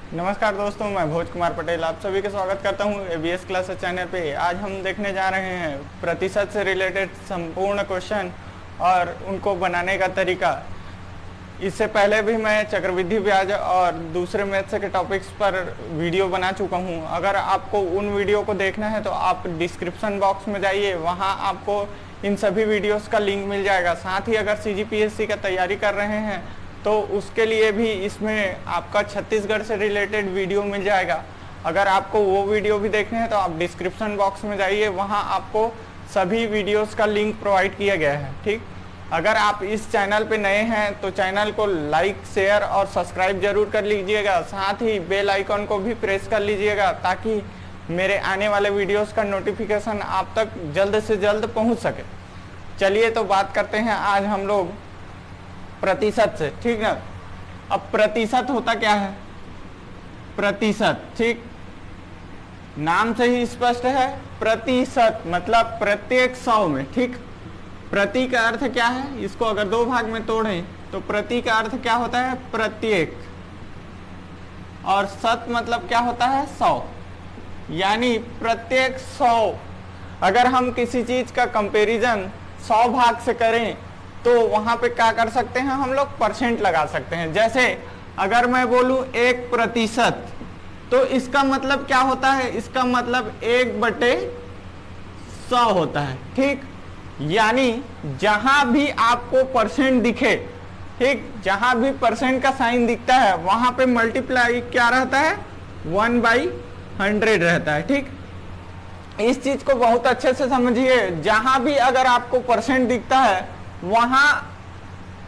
नमस्कार दोस्तों, मैं भोज कुमार पटेल आप सभी का स्वागत करता हूं एबीएस क्लासेस चैनल पे। आज हम देखने जा रहे हैं प्रतिशत से रिलेटेड संपूर्ण क्वेश्चन और उनको बनाने का तरीका। इससे पहले भी मैं चक्रवृद्धि ब्याज और दूसरे मैथ्स के टॉपिक्स पर वीडियो बना चुका हूं। अगर आपको उन वीडियो को देखना है तो आप डिस्क्रिप्शन बॉक्स में जाइए, वहां आपको इन सभी वीडियोस का लिंक मिल जाएगा। साथ ही अगर सीजीपीएससी का तैयारी कर रहे हैं तो उसके लिए भी इसमें आपका छत्तीसगढ़ से रिलेटेड वीडियो मिल जाएगा। अगर आपको वो वीडियो भी देखने हैं तो आप डिस्क्रिप्शन बॉक्स में जाइए, वहाँ आपको सभी वीडियोस का लिंक प्रोवाइड किया गया है। ठीक, अगर आप इस चैनल पे नए हैं तो चैनल को लाइक, शेयर और सब्सक्राइब जरूर कर लीजिएगा। साथ ही बेल आइकन को भी प्रेस कर लीजिएगा ताकि मेरे आने वाले वीडियोस का नोटिफिकेशन आप तक जल्द से जल्द पहुँच सके। चलिए तो बात करते हैं आज हम लोग प्रतिशत से। ठीक ना, अब प्रतिशत होता क्या है? प्रतिशत, ठीक, नाम से ही स्पष्ट है। प्रतिशत मतलब प्रत्येक 100 में। ठीक, प्रति का अर्थ क्या है? इसको अगर दो भाग में तोड़ें तो प्रति का अर्थ क्या होता है? प्रत्येक। और शत मतलब क्या होता है? 100। यानी प्रत्येक 100 अगर हम किसी चीज का कंपैरिजन 100 भाग से करें तो वहां पे क्या कर सकते हैं? हम लोग परसेंट लगा सकते हैं। जैसे अगर मैं बोलूं 1% तो इसका मतलब क्या होता है? इसका मतलब 1/100 होता है। ठीक, यानी जहां भी आपको परसेंट दिखे, ठीक, जहां भी परसेंट का साइन दिखता है वहां पे मल्टीप्लाई क्या रहता है? 1/100 रहता है। ठीक, इस चीज को बहुत अच्छे से समझिए। जहां भी अगर आपको परसेंट दिखता है वहां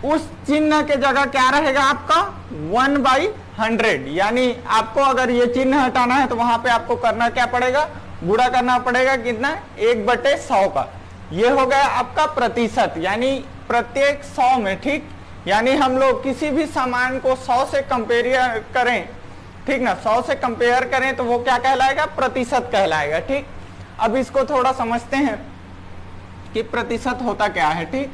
उस चिन्ह के जगह क्या रहेगा? आपका 1/100। यानी आपको अगर ये चिन्ह हटाना है तो वहां पे आपको करना क्या पड़ेगा? गुणा करना पड़ेगा। कितना? 1/100 का। ये हो गया आपका प्रतिशत, यानी प्रत्येक 100 में। ठीक, यानी हम लोग किसी भी सामान को 100 से कंपेयर करें, ठीक ना, 100 से कंपेयर करें तो वो क्या कहलाएगा? प्रतिशत कहलाएगा। ठीक, अब इसको थोड़ा समझते हैं कि प्रतिशत होता क्या है। ठीक,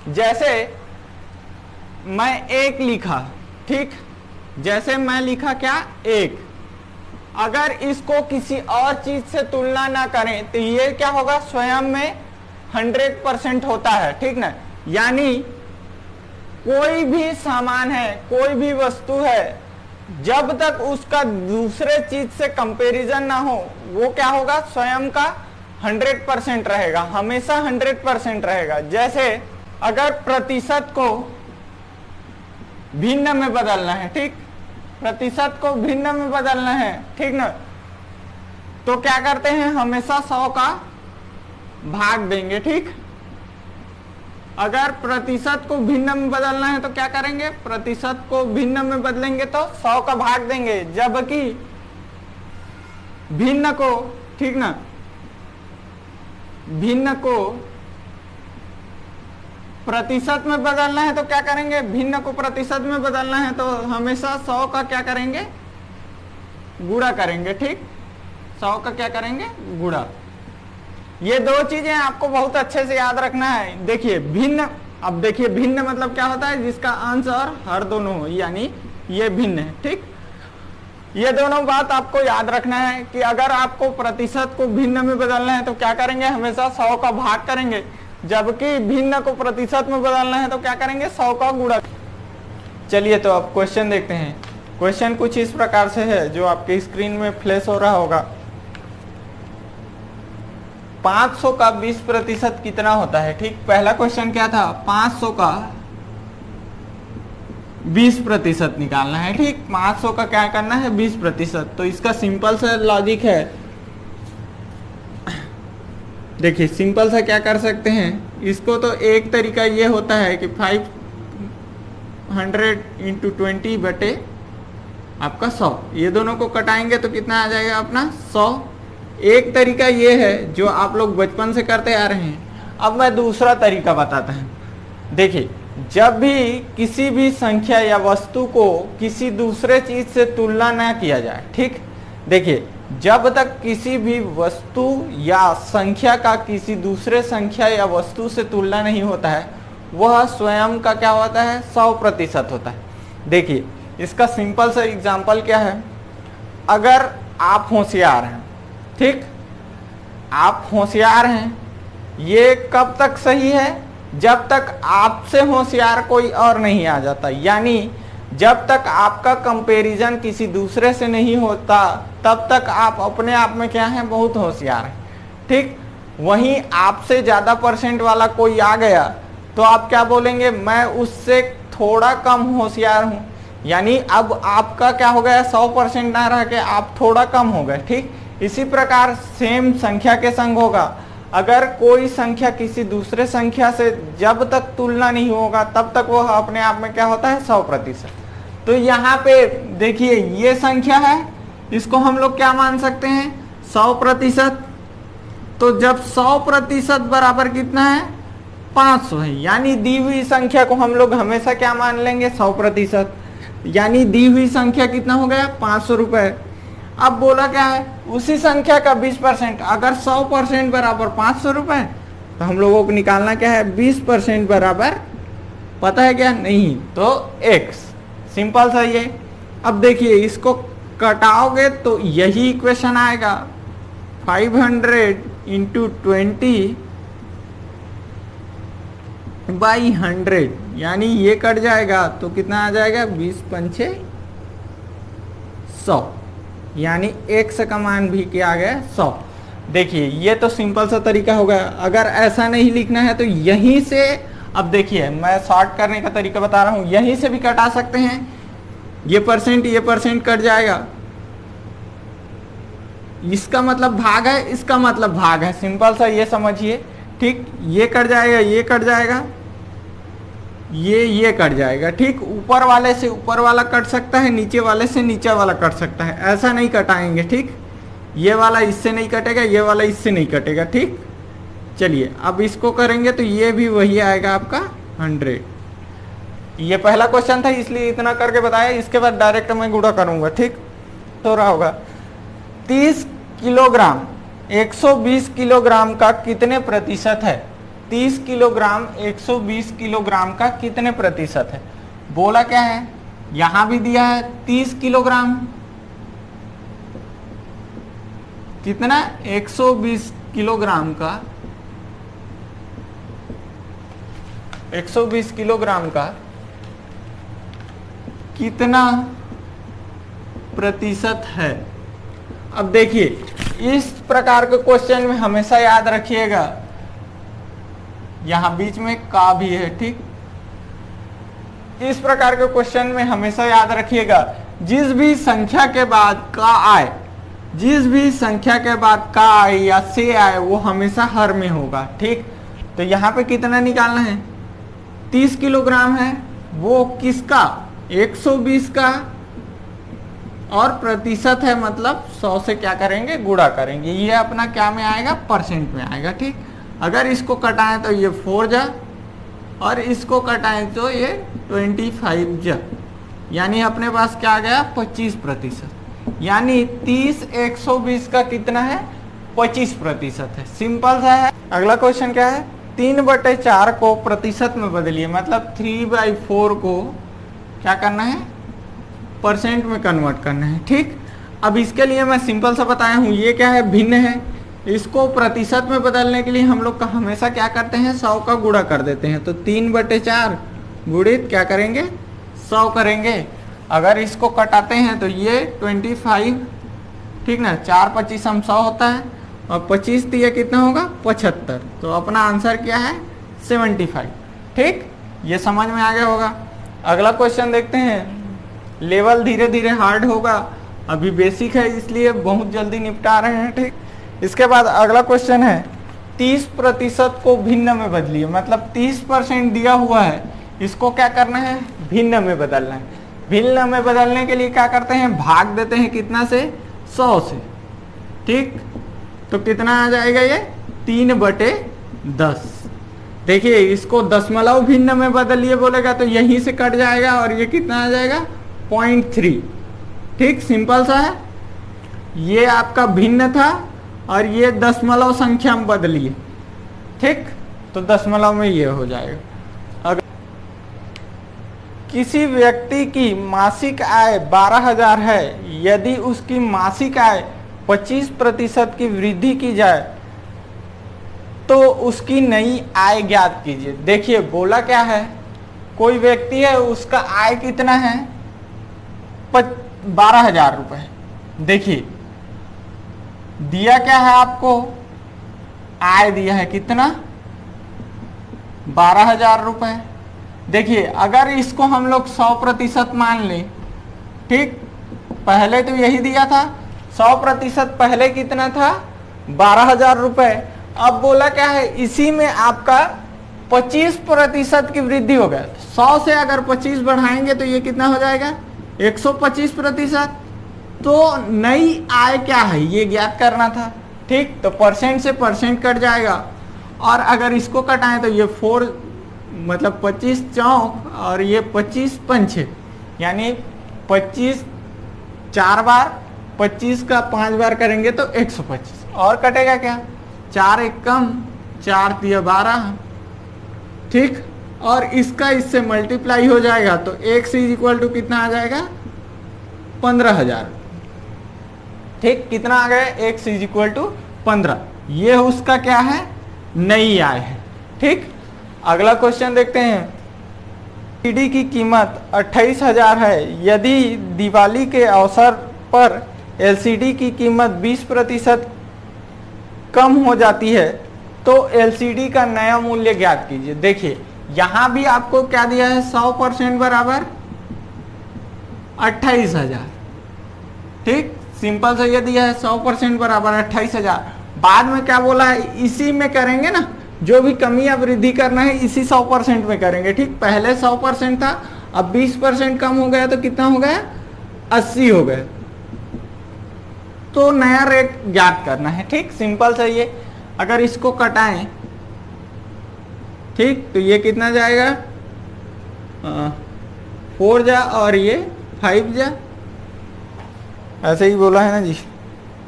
जैसे मैं 1 लिखा, ठीक, जैसे मैं लिखा क्या? 1। अगर इसको किसी और चीज से तुलना ना करें तो ये क्या होगा? स्वयं में 100% होता है। ठीक ना, यानी कोई भी सामान है, कोई भी वस्तु है, जब तक उसका दूसरे चीज से कंपैरिजन ना हो वो क्या होगा? स्वयं का 100% रहेगा, हमेशा 100% रहेगा। जैसे अगर प्रतिशत को भिन्न में बदलना है, ठीक, प्रतिशत को भिन्न में बदलना है, ठीक ना, तो क्या करते हैं? हमेशा 100 का भाग देंगे। ठीक, अगर प्रतिशत को भिन्न में बदलना है तो क्या करेंगे? प्रतिशत को भिन्न में बदलेंगे तो 100 का भाग देंगे। जबकि भिन्न को, ठीक ना, भिन्न को प्रतिशत में बदलना है तो क्या करेंगे? भिन्न को प्रतिशत में बदलना है तो हमेशा 100 का क्या करेंगे? गुणा करेंगे। ठीक, 100 का क्या करेंगे? गुणा। ये दो चीजें आपको बहुत अच्छे से याद रखना है। देखिए भिन्न, अब देखिए भिन्न मतलब क्या होता है? जिसका अंश और हर दोनों हो, यानी ये भिन्न है। ठीक, ये दोनों बात आपको याद रखना है कि अगर आपको प्रतिशत को भिन्न में बदलना है तो क्या करेंगे? हमेशा 100 का भाग करेंगे। जबकि भिन्न को प्रतिशत में बदलना है तो क्या करेंगे? 100 का गुणा। चलिए तो अब क्वेश्चन देखते हैं। क्वेश्चन कुछ इस प्रकार से है जो आपके स्क्रीन में फ्लैश हो रहा होगा। 500 का 20% कितना होता है? ठीक, पहला क्वेश्चन क्या था? 500 का 20% निकालना है। ठीक, 500 का क्या करना है? 20%। तो इसका सिंपल सा लॉजिक है। देखिए सिंपल सा क्या कर सकते हैं इसको, तो एक तरीका ये होता है कि 500 × 20 बटे आपका 100, ये दोनों को कटाएंगे तो कितना आ जाएगा अपना? 100। एक तरीका ये है जो आप लोग बचपन से करते आ रहे हैं। अब मैं दूसरा तरीका बताता हूँ। देखिए जब भी किसी भी संख्या या वस्तु को किसी दूसरे चीज से तुलना ना किया जाए, ठीक, देखिए जब तक किसी भी वस्तु या संख्या का किसी दूसरे संख्या या वस्तु से तुलना नहीं होता है वह स्वयं का क्या होता है? 100% होता है। देखिए इसका सिंपल सा एग्जाम्पल क्या है, अगर आप होशियार हैं, ठीक, आप होशियार हैं, ये कब तक सही है, जब तक आपसे होशियार कोई और नहीं आ जाता, यानी जब तक आपका कंपैरिजन किसी दूसरे से नहीं होता तब तक आप अपने आप में क्या है, बहुत होशियार हैं, ठीक। वहीं आपसे ज़्यादा परसेंट वाला कोई आ गया तो आप क्या बोलेंगे, मैं उससे थोड़ा कम होशियार हूँ, यानी अब आपका क्या हो गया, 100% ना रह के आप थोड़ा कम हो गए, ठीक। इसी प्रकार सेम संख्या के संग होगा, अगर कोई संख्या किसी दूसरे संख्या से जब तक तुलना नहीं होगा तब तक वो अपने आप में क्या होता है, 100%। तो यहाँ पे देखिए ये संख्या है, इसको हम लोग क्या मान सकते हैं, 100%। तो जब 100% बराबर कितना है, 500 है, यानी दी हुई संख्या को हम लोग हमेशा क्या मान लेंगे, 100%, यानी दी हुई संख्या कितना हो गया, 500 रुपए। अब बोला क्या है, उसी संख्या का 20%, अगर 100% बराबर 500 रुपए, तो हम लोगों को निकालना क्या है, 20% बराबर पता है क्या, नहीं, तो x, सिंपल सा ये। अब देखिए इसको कटाओगे तो यही इक्वेशन आएगा, 500 इंटू 20/100, यानी ये कट जाएगा तो कितना आ जाएगा, 20 पंचे 100, यानी x का मान भी क्या आ गया, 100। देखिए ये तो सिंपल सा तरीका हो गया। अगर ऐसा नहीं लिखना है तो यहीं से, अब देखिए मैं शॉर्ट करने का तरीका बता रहा हूँ, यहीं से भी कटा सकते हैं, ये परसेंट कट जाएगा, इसका मतलब भाग है, इसका मतलब भाग है, सिंपल सा ये समझिए, ठीक। ये कट जाएगा, ये कट जाएगा, ये कट जाएगा, ठीक। ऊपर वाले से ऊपर वाला कट सकता है, नीचे वाले से नीचे वाला कट सकता है, ऐसा नहीं कटाएंगे, ठीक। ये वाला इससे नहीं कटेगा, ये वाला इससे नहीं कटेगा, ठीक। चलिए अब इसको करेंगे तो ये भी वही आएगा आपका 100। ये पहला क्वेश्चन था इसलिए इतना करके बताया, इसके बाद डायरेक्ट मैं गुणा करूंगा, ठीक। तो रहा होगा 30 किलोग्राम 120 किलोग्राम का कितने प्रतिशत है, 30 किलोग्राम 120 किलोग्राम का कितने प्रतिशत है। बोला क्या है, यहां भी दिया है 30 किलोग्राम, कितना, 120 किलोग्राम का, 120 किलोग्राम का कितना प्रतिशत है। अब देखिए इस प्रकार के क्वेश्चन में हमेशा याद रखिएगा, यहां बीच में का भी है, ठीक। इस प्रकार के क्वेश्चन में हमेशा याद रखिएगा, जिस भी संख्या के बाद का आए, जिस भी संख्या के बाद का आए या से आए, वो हमेशा हर में होगा, ठीक। तो यहाँ पे कितना निकालना है, 30 किलोग्राम है, वो किसका, 120 का, और प्रतिशत है मतलब 100 से क्या करेंगे, गुणा करेंगे, ये अपना क्या में आएगा, परसेंट में आएगा, ठीक। अगर इसको कटाएं तो ये 4 जा, और इसको कटाएं तो ये 25 जा, यानी अपने पास क्या आ गया, 25%, यानी 30 120 का कितना है, 25% है, सिंपल सा है। अगला क्वेश्चन क्या है, 3/4 को प्रतिशत में बदलिए, मतलब 3/4 को क्या करना है, परसेंट में कन्वर्ट करना है, ठीक। अब इसके लिए मैं सिंपल सा बताया हूँ, ये क्या है, भिन्न है, इसको प्रतिशत में बदलने के लिए हम लोग का हमेशा क्या करते हैं, 100 का गुणा कर देते हैं, तो 3/4 गुणित क्या करेंगे, 100 करेंगे। अगर इसको कटाते हैं तो ये 25, ठीक ना, 4 25 हम 100 होता है, और 25 दिए कितना होगा, 75, तो अपना आंसर क्या है, 75, ठीक। ये समझ में आ गया होगा। अगला क्वेश्चन देखते हैं, लेवल धीरे धीरे हार्ड होगा, अभी बेसिक है इसलिए बहुत जल्दी निपटा रहे हैं, ठीक। इसके बाद अगला क्वेश्चन है, 30% को भिन्न में बदलिए, मतलब 30% दिया हुआ है, इसको क्या करना है, भिन्न में बदलना है। भिन्न में बदलने के लिए क्या करते हैं, भाग देते हैं, कितना से, 100 से, ठीक। तो कितना आ जाएगा ये, 3/10। देखिए इसको दशमलव भिन्न में बदलिए बोलेगा तो यहीं से कट जाएगा, और ये कितना आ जाएगा, 0.3, ठीक। सिंपल सा है, ये आपका भिन्न था और ये दशमलव संख्या में बदलिए, ठीक। तो दशमलव में ये हो जाएगा। किसी व्यक्ति की मासिक आय 12,000 है, यदि उसकी मासिक आय 25% की वृद्धि की जाए तो उसकी नई आय ज्ञात कीजिए। देखिए बोला क्या है, कोई व्यक्ति है उसका आय कितना है 12,000 रुपए। देखिए दिया क्या है आपको, आय दिया है कितना 12,000 रुपए। देखिए अगर इसको हम लोग 100% मान लें, ठीक, पहले तो यही दिया था 100%, पहले कितना था 12,000 रुपए। अब बोला क्या है, इसी में आपका 25% की वृद्धि हो गया। 100 से अगर 25 बढ़ाएंगे तो ये कितना हो जाएगा 125%। तो नई आय क्या है ये ज्ञात करना था, ठीक। तो परसेंट से परसेंट कट जाएगा, और अगर इसको कटाएं तो ये 4 मतलब 25 चौक और ये 25 पंचे, यानी 25 4 बार, 25 का 5 बार करेंगे तो 125, और कटेगा क्या 4 एक कम 4 तिया 12, ठीक। और इसका इससे मल्टीप्लाई हो जाएगा तो x इक्वल टू कितना आ जाएगा 15,000, ठीक। कितना आ गया x इक्वल टू 15। ये उसका क्या है नई आय है, ठीक। अगला क्वेश्चन देखते हैं। एलसीडी की कीमत 28,000 है, यदि दिवाली के अवसर पर एलसीडी की कीमत 20% कम हो जाती है तो एलसीडी का नया मूल्य ज्ञात कीजिए। देखिए यहां भी आपको क्या दिया है 100% बराबर 28,000, ठीक। सिंपल से ये दिया है 100% बराबर 28,000। बाद में क्या बोला है, इसी में करेंगे ना, जो भी कमी या वृद्धि करना है इसी 100% में करेंगे, ठीक। पहले 100% था, अब 20% कम हो गया तो कितना हो गया 80 हो गया, तो नया रेट ज्ञात करना है, ठीक। सिंपल से ये अगर इसको कटाएं, ठीक, तो ये कितना जाएगा 4 जा और ये 5 जा, ऐसे ही बोला है ना जी,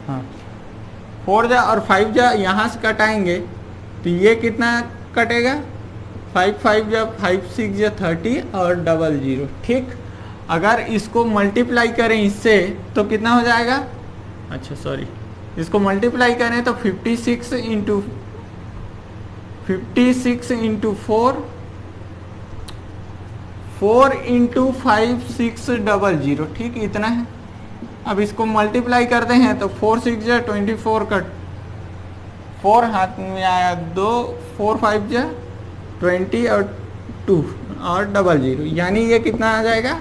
हाँ 4 जा और 5 जा, यहाँ से कटाएंगे तो ये कितना कटेगा 5 जा 5 6 जा 30 और 00, ठीक। अगर इसको मल्टीप्लाई करें इससे तो कितना हो जाएगा, अच्छा सॉरी, इसको मल्टीप्लाई करें तो 56 इंटू 4 इंटू 5 600, ठीक, इतना है। अब इसको मल्टीप्लाई करते हैं तो 4 6 जा 24 कट 4 हाथ में आया 2, 4 5 जा 20 और 2 और 00, यानी ये कितना आ जाएगा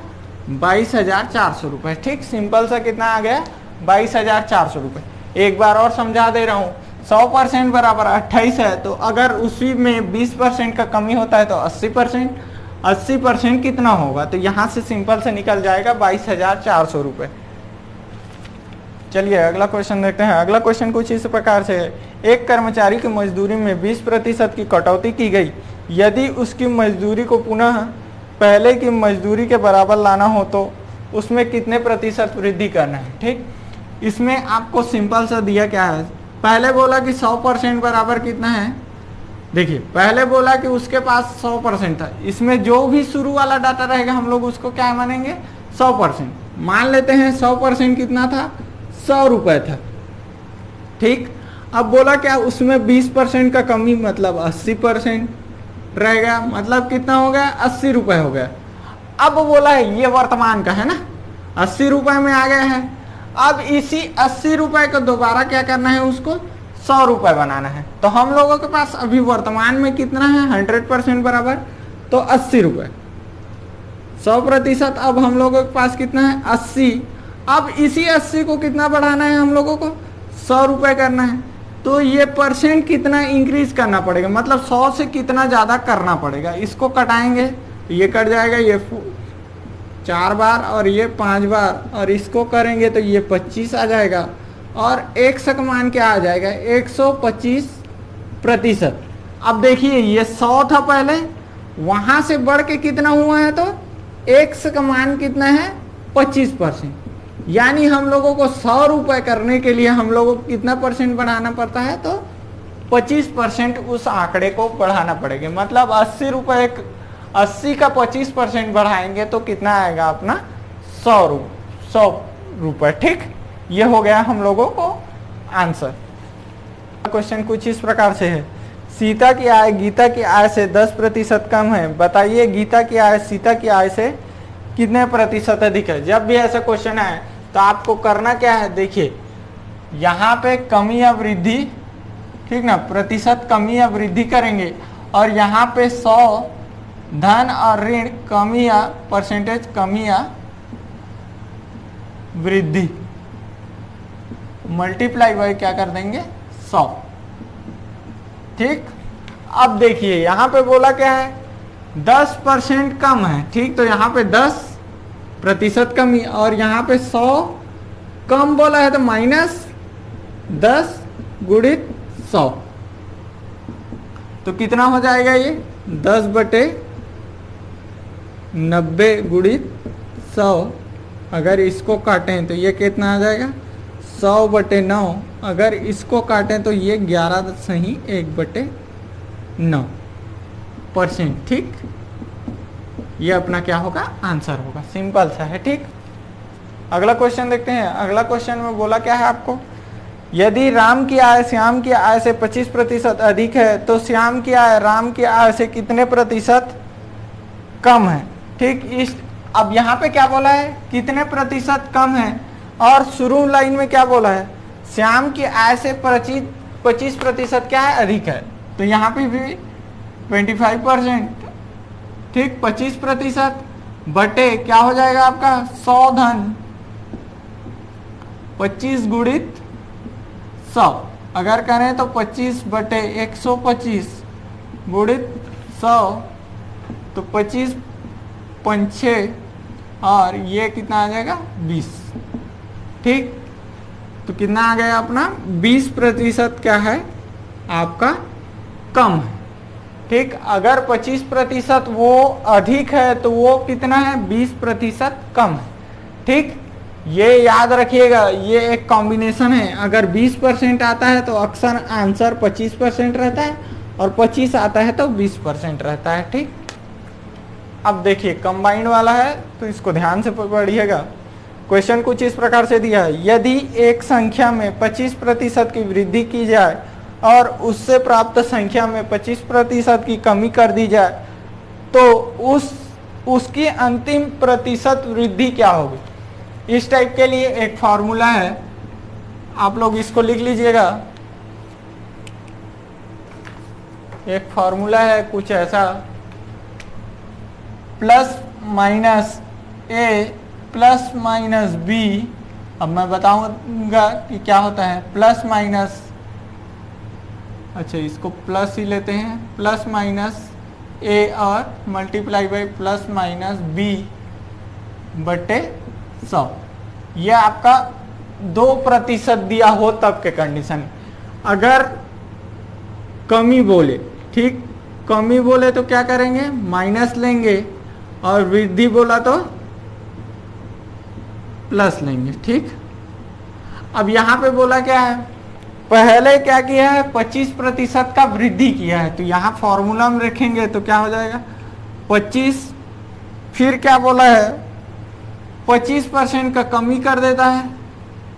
22,400 रुपये, ठीक। सिंपल सा कितना आ गया 22,400 रुपये। एक बार और समझा दे रहा हूँ, 100% बराबर 28 है, तो अगर उसी में 20% का कमी होता है तो 80%, 80% कितना होगा, तो यहाँ से सिंपल से निकल जाएगा 22,400 रुपये। चलिए अगला क्वेश्चन देखते हैं। अगला क्वेश्चन कुछ इस प्रकार से है, एक कर्मचारी की मजदूरी में 20% की कटौती की गई, यदि उसकी मजदूरी को पुनः पहले की मजदूरी के बराबर लाना हो तो उसमें कितने प्रतिशत वृद्धि करना है, ठीक। इसमें आपको सिंपल सा दिया क्या है, पहले बोला कि 100% बराबर कितना है, देखिए पहले बोला कि उसके पास 100% था, इसमें जो भी शुरू वाला डाटा रहेगा हम लोग उसको क्या मानेंगे 100%। मान लेते हैं 100% कितना था 100 रुपये था, ठीक। अब बोला क्या उसमें 20% का कमी मतलब 80% रहेगा, मतलब कितना हो गया 80 रुपये हो गया। अब बोला है ये वर्तमान का है ना, 80 रुपये में आ गया है। अब इसी 80 रुपये को दोबारा क्या करना है, उसको 100 रुपये बनाना है। तो हम लोगों के पास अभी वर्तमान में कितना है 100% बराबर, तो 80 रुपये, 100%। अब हम लोगों के पास कितना है 80। अब इसी 80 को कितना बढ़ाना है हम लोगों को 100 रुपये करना है, तो ये परसेंट कितना इंक्रीज करना पड़ेगा, मतलब 100 से कितना ज़्यादा करना पड़ेगा। इसको कटाएंगे ये कट जाएगा, ये 4 बार और ये 5 बार, और इसको करेंगे तो ये 25 आ जाएगा, और एक का मान क्या आ जाएगा 125%। अब देखिए ये 100 था पहले, वहाँ से बढ़ के कितना हुआ है, तो x का मान कितना है 25%, यानी हम लोगों को 100 रुपये करने के लिए हम लोगों को कितना परसेंट बढ़ाना पड़ता है, तो 25% उस आंकड़े को बढ़ाना पड़ेगा। मतलब 80 का 25% बढ़ाएंगे तो कितना आएगा अपना 100 रुपए। ठीक, ये हो गया हम लोगों को आंसर। क्वेश्चन कुछ इस प्रकार से है, सीता की आय गीता की आय से 10% कम है, बताइए गीता की आय सीता की आय से कितने प्रतिशत अधिक है। जब भी ऐसा क्वेश्चन है तो आपको करना क्या है, देखिए यहाँ पे कमी या वृद्धि, ठीक ना, प्रतिशत कमी या वृद्धि करेंगे और यहाँ पे 100 धन और ऋण कमी या परसेंटेज कमी या वृद्धि, मल्टीप्लाई बाय क्या कर देंगे 100। ठीक, अब देखिए यहां पे बोला क्या है 10% कम है। ठीक, तो यहां पे 10% कमी और यहां पे 100 कम बोला है तो -10 गुणित 100, तो कितना हो जाएगा ये 10/90 गुणित 100। अगर इसको काटें तो ये कितना आ जाएगा 100/9। अगर इसको काटें तो ये 11.1/9%। ठीक, ये अपना क्या होगा आंसर होगा, सिंपल सा है। ठीक, अगला क्वेश्चन देखते हैं। अगला क्वेश्चन में बोला क्या है आपको, यदि राम की आय श्याम की आय से 25% अधिक है तो श्याम की आय राम की आय से कितने प्रतिशत कम है। ठीक, इस अब यहाँ पे क्या बोला है कितने प्रतिशत कम है और शुरू लाइन में क्या बोला है श्याम की आय से 25% क्या है अधिक है, तो यहाँ पे भी 25%। ठीक, 25% बटे क्या हो जाएगा आपका 100 धन 25 गुणित 100। अगर करें तो 25/125 गुणित 100, तो 25 पंचे और ये कितना आ जाएगा 20। ठीक, तो कितना आ गया अपना 20% क्या है आपका कम है। ठीक, अगर 25% वो अधिक है तो वो कितना है 20% कम है। ठीक, ये याद रखिएगा, ये एक कॉम्बिनेशन है। अगर 20% आता है तो अक्सर आंसर 25% रहता है और 25 आता है तो 20% रहता है। ठीक, अब देखिए कंबाइंड वाला है तो इसको ध्यान से पढ़िएगा। क्वेश्चन कुछ इस प्रकार से दिया है, यदि एक संख्या में 25% की वृद्धि की जाए और उससे प्राप्त संख्या में 25% की कमी कर दी जाए तो उसकी अंतिम प्रतिशत वृद्धि क्या होगी। इस टाइप के लिए एक फॉर्मूला है, आप लोग इसको लिख लीजिएगा। एक फॉर्मूला है कुछ ऐसा, प्लस माइनस ए प्लस माइनस बी। अब मैं बताऊंगा कि क्या होता है प्लस माइनस, अच्छा इसको प्लस ही लेते हैं, प्लस माइनस ए और multiply by plus minus b बटे 100। यह आपका 2% दिया हो तब के कंडीशन। अगर कमी बोले, ठीक, कमी बोले तो क्या करेंगे माइनस लेंगे और वृद्धि बोला तो प्लस लेंगे। ठीक, अब यहां पे बोला क्या है, पहले क्या किया है 25% का वृद्धि किया है, तो यहां फॉर्मूला में रखेंगे तो क्या हो जाएगा 25, फिर क्या बोला है 25% का कमी कर देता है।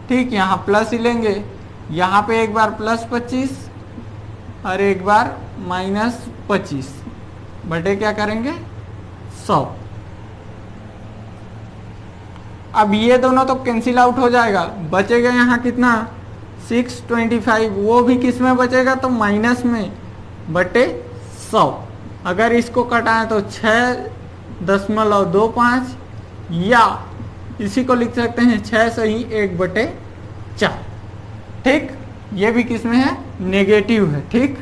ठीक, यहाँ प्लस ही लेंगे, यहाँ पे एक बार प्लस 25 और एक बार माइनस 25 बटे क्या करेंगे 100। अब ये दोनों तो कैंसिल आउट हो जाएगा, बचेगा यहाँ कितना 625, वो भी किस में बचेगा तो माइनस में बटे 100। अगर इसको कटाएं तो 6.25 या इसी को लिख सकते हैं 6 सही 1/4। ठीक, ये भी किस में है नेगेटिव है। ठीक,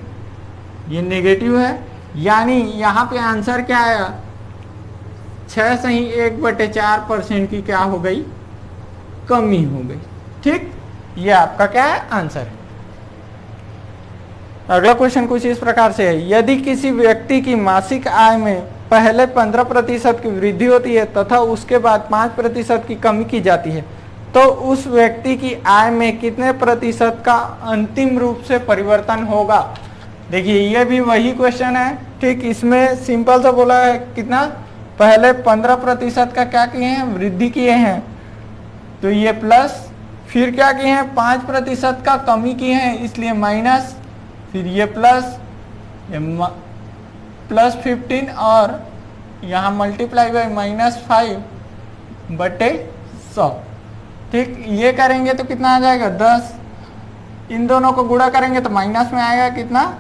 ये नेगेटिव है, यानी यहाँ पे आंसर क्या आया 6 सही 1/4% की क्या हो गई कमी हो गई। ठीक, ये आपका क्या है आंसर है। अगला क्वेश्चन कुछ इस प्रकार से है, यदि किसी व्यक्ति की मासिक आय में पहले 15% की वृद्धि होती है तथा उसके बाद 5% की कमी की जाती है तो उस व्यक्ति की आय में कितने प्रतिशत का अंतिम रूप से परिवर्तन होगा। देखिए ये भी वही क्वेश्चन है ठीक, इसमें सिंपल सा बोला है कितना, पहले 15% का क्या किए हैं, वृद्धि किए हैं, तो ये प्लस, फिर क्या किए हैं 5% का कमी किए हैं इसलिए माइनस, फिर ये प्लस, ये प्लस 15 और यहाँ मल्टीप्लाई बाय -5/100। ठीक, ये करेंगे तो कितना आ जाएगा 10, इन दोनों को गुणा करेंगे तो माइनस में आएगा कितना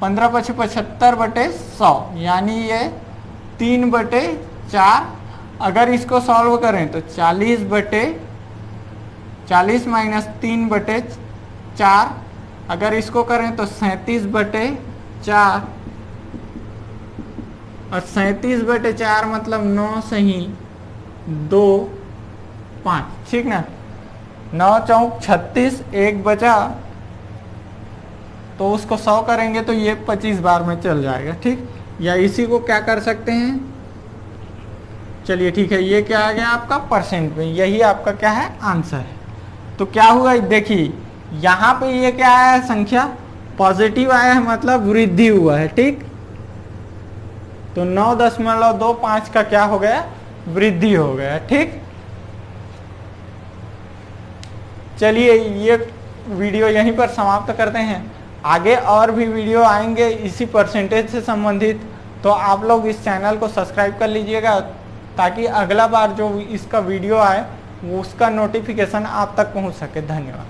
15/75/100, यानी ये 3/4। अगर इसको सॉल्व करें तो 40 माइनस 3/4, अगर इसको करें तो 37/4, और 37/4 मतलब 9 सही 2 5, ठीक ना, 9 चौक 36, एक बचा तो उसको 100 करेंगे तो ये 25 बार में चल जाएगा। ठीक, या इसी को क्या कर सकते हैं, चलिए ठीक है, ये क्या आ गया आपका परसेंट में, यही आपका क्या है आंसर है। तो क्या हुआ देखिए, यहाँ पे ये क्या आया है, संख्या पॉजिटिव आया है मतलब वृद्धि हुआ है। ठीक, तो 9.25 का क्या हो गया, वृद्धि हो गया। ठीक, चलिए ये वीडियो यहीं पर समाप्त करते हैं, आगे और भी वीडियो आएंगे इसी परसेंटेज से संबंधित, तो आप लोग इस चैनल को सब्सक्राइब कर लीजिएगा ताकि अगला बार जो इसका वीडियो आए वो उसका नोटिफिकेशन आप तक पहुंच सके। धन्यवाद।